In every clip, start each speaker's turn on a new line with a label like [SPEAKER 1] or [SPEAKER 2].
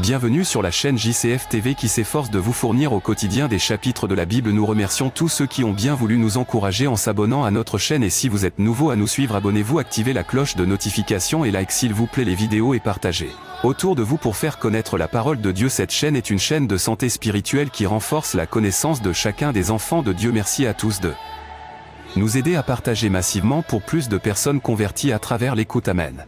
[SPEAKER 1] Bienvenue sur la chaîne JCF TV qui s'efforce de vous fournir au quotidien des chapitres de la Bible. Nous remercions tous ceux qui ont bien voulu nous encourager en s'abonnant à notre chaîne, et si vous êtes nouveau à nous suivre, abonnez-vous, activez la cloche de notification et like s'il vous plaît les vidéos et partagez autour de vous pour faire connaître la parole de Dieu. Cette chaîne est une chaîne de santé spirituelle qui renforce la connaissance de chacun des enfants de Dieu. Merci à tous de nous aider à partager massivement pour plus de personnes converties à travers l'écoute. Amen.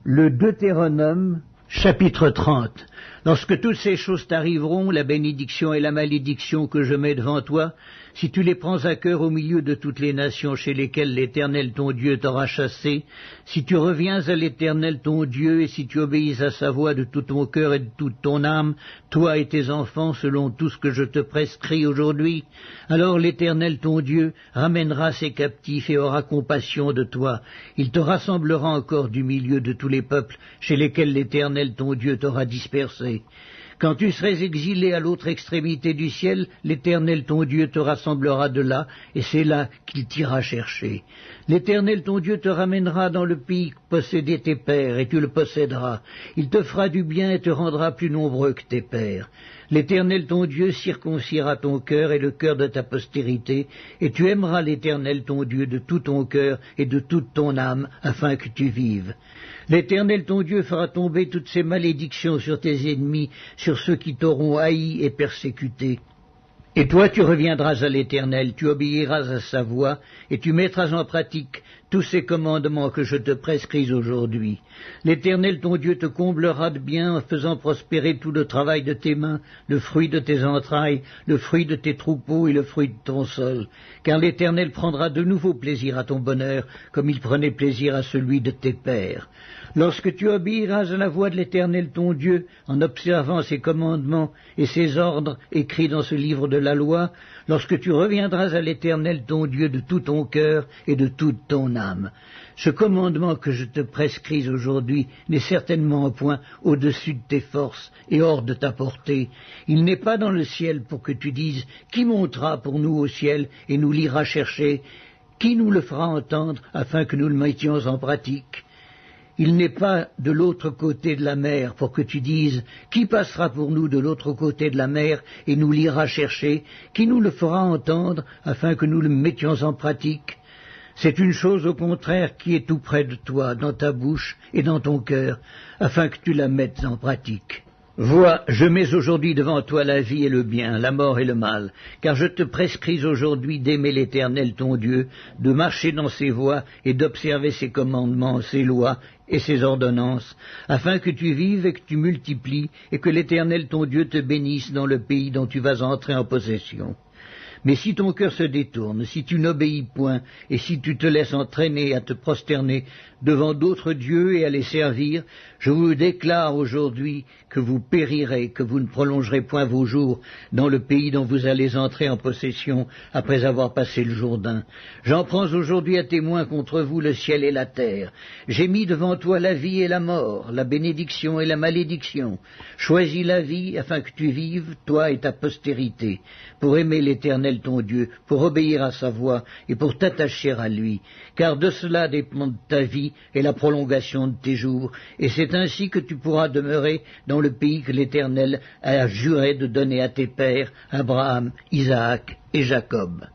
[SPEAKER 2] Le Deutéronome, chapitre 30. Lorsque toutes ces choses t'arriveront, la bénédiction et la malédiction que je mets devant toi, si tu les prends à cœur au milieu de toutes les nations chez lesquelles l'Éternel ton Dieu t'aura chassé, si tu reviens à l'Éternel ton Dieu, et si tu obéis à sa voix de tout ton cœur et de toute ton âme, toi et tes enfants, selon tout ce que je te prescris aujourd'hui, alors l'Éternel ton Dieu ramènera ses captifs et aura compassion de toi. Il te rassemblera encore du milieu de tous les peuples chez lesquels l'Éternel ton Dieu t'aura dispersé. Quand tu serais exilé à l'autre extrémité du ciel, l'Éternel ton Dieu te rassemblera de là, et c'est là qu'il t'ira chercher. L'Éternel ton Dieu te ramènera dans le pays que possédaient tes pères, et tu le posséderas. Il te fera du bien et te rendra plus nombreux que tes pères. L'Éternel ton Dieu circoncira ton cœur et le cœur de ta postérité, et tu aimeras l'Éternel ton Dieu de tout ton cœur et de toute ton âme, afin que tu vives. L'Éternel ton Dieu fera tomber toutes ces malédictions sur tes ennemis, sur ceux qui t'auront haï et persécuté. Et toi tu reviendras à l'Éternel, tu obéiras à sa voix, et tu mettras en pratique tous ces commandements que je te prescris aujourd'hui. L'Éternel ton Dieu te comblera de bien en faisant prospérer tout le travail de tes mains, le fruit de tes entrailles, le fruit de tes troupeaux et le fruit de ton sol. Car l'Éternel prendra de nouveau plaisir à ton bonheur, comme il prenait plaisir à celui de tes pères. Lorsque tu obéiras à la voix de l'Éternel ton Dieu, en observant ses commandements et ses ordres écrits dans ce livre de la loi, lorsque tu reviendras à l'Éternel ton Dieu de tout ton cœur et de toute ton âme. Ce commandement que je te prescris aujourd'hui n'est certainement point au-dessus de tes forces et hors de ta portée. Il n'est pas dans le ciel pour que tu dises « Qui montera pour nous au ciel et nous l'ira chercher ? Qui nous le fera entendre afin que nous le mettions en pratique ?» Il n'est pas de l'autre côté de la mer pour que tu dises « Qui passera pour nous de l'autre côté de la mer et nous l'ira chercher ? Qui nous le fera entendre afin que nous le mettions en pratique ?» C'est une chose au contraire qui est tout près de toi, dans ta bouche et dans ton cœur, afin que tu la mettes en pratique. Vois, je mets aujourd'hui devant toi la vie et le bien, la mort et le mal, car je te prescris aujourd'hui d'aimer l'Éternel ton Dieu, de marcher dans ses voies et d'observer ses commandements, ses lois et ses ordonnances, afin que tu vives et que tu multiplies, et que l'Éternel ton Dieu te bénisse dans le pays dont tu vas entrer en possession. Mais si ton cœur se détourne, si tu n'obéis point, et si tu te laisses entraîner à te prosterner devant d'autres dieux et à les servir, je vous déclare aujourd'hui que vous périrez, que vous ne prolongerez point vos jours dans le pays dont vous allez entrer en possession après avoir passé le Jourdain. J'en prends aujourd'hui à témoin contre vous le ciel et la terre. J'ai mis devant toi la vie et la mort, la bénédiction et la malédiction. Choisis la vie afin que tu vives, toi et ta postérité, pour aimer l'Éternel ton Dieu, pour obéir à sa voix et pour t'attacher à lui. Car de cela dépend ta vie et la prolongation de tes jours, et c'est ainsi que tu pourras demeurer dans le pays que l'Éternel a juré de donner à tes pères, Abraham, Isaac et Jacob.